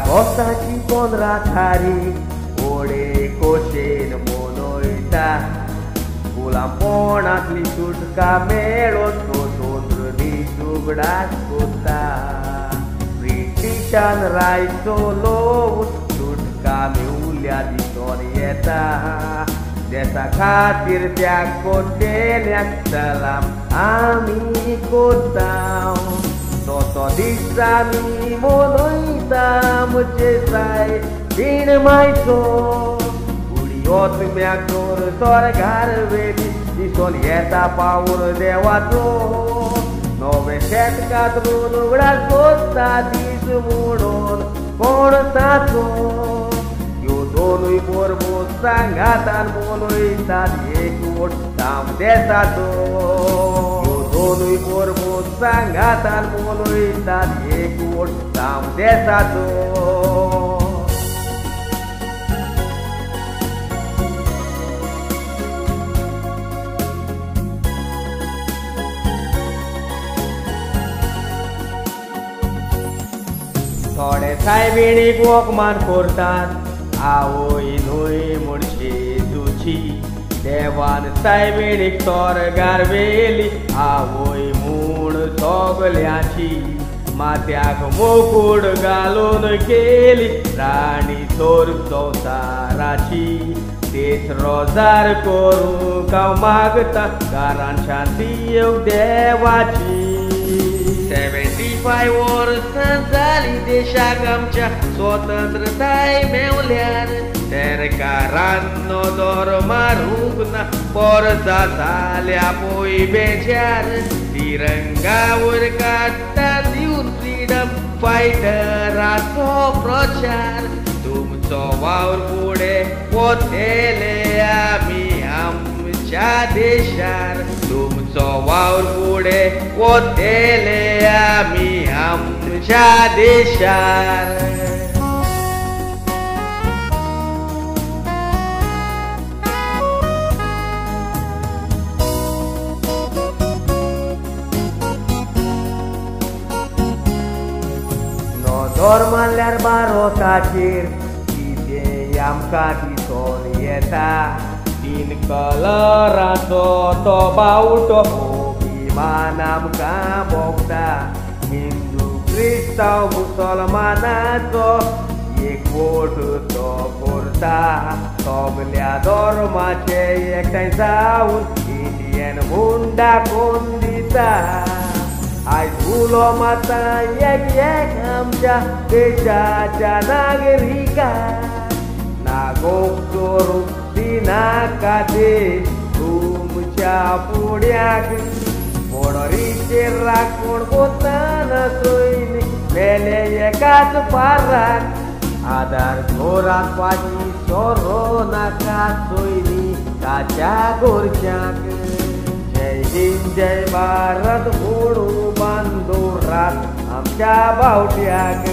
गोसाची 15 तारीख ओडे कोशेन मनयता गुलामपणांतली सुटका मेळोन तो सोंद्रुनी उगडास कोत्ता ब्रिटिशान रायचो लोवून सुटका मेवल्या दिसोन येता देशा खातीर त्याग कोत्तेल्याक सलाम आमी कोत्ता तो दीस आमी मनयता म्हजे जाय बीण मायचो उडी ओतम्याक दोर स्वर्गार वेली दिसोन येता पावल देवाचो नवे शेतकातून उगडास कोत्ता दीस म्हणून कोण ताचो ह्यो दोनूय बरोबर सांगातान मनयतात एकवट काम देशाचो दोनूय बरोबर सांगातान मनयतात एकवट काम देशाचो थोडे सायबिणीक वखमान करतात आवय न्हय म्हणचे तुजी देवान सायबिणीक स्वर्गार वेली आवय म्हूण सगल्याची माथ्याक मुकुट घालून केली राणी चोर संवसाराची तेच रोजार करूंक हांव मागता घरान शांती येवं देवाची 75 वर्सां जालीं देशाक आमच्या स्वतंत्रताय मेवल्यार सरकारान नदर मारूंक ना परजा जाल्या पळय बेजार तिरंगा वयर काडटा दिवन फ्रीडम फायटराचो प्रचार तुमचो वावर फुडें वतले आमी आमच्या देशार तुमचो वावर फुडें वतले आमी आमच्या देशार नदर मारल्यार बारोसाचेर कितें आमकां दिसोन येता 3 कलराचो तो बावटो अभिमान आमकां भोगता हिंदू क्रिस्तांव मुसलमानाचो एकवट तो करता सगल्या धर्माचे एकठांय जावन इंडियन म्हूण दाखोवन दिता आयज उलो माता एक आमच्या देशाच्या नागरिकाक नागोक चोरूंक दिनाका देश तुमच्या फुड्याक मोडोरीचेर राखून कोत्ताना सैनीक मेले एकाच पाराक आदार जोरात पाची सोरो नाका सैनिकाच्या गोरच्यांक जय हिंद जय भारत म्हणून बांदून रात आमच्या बावट्याक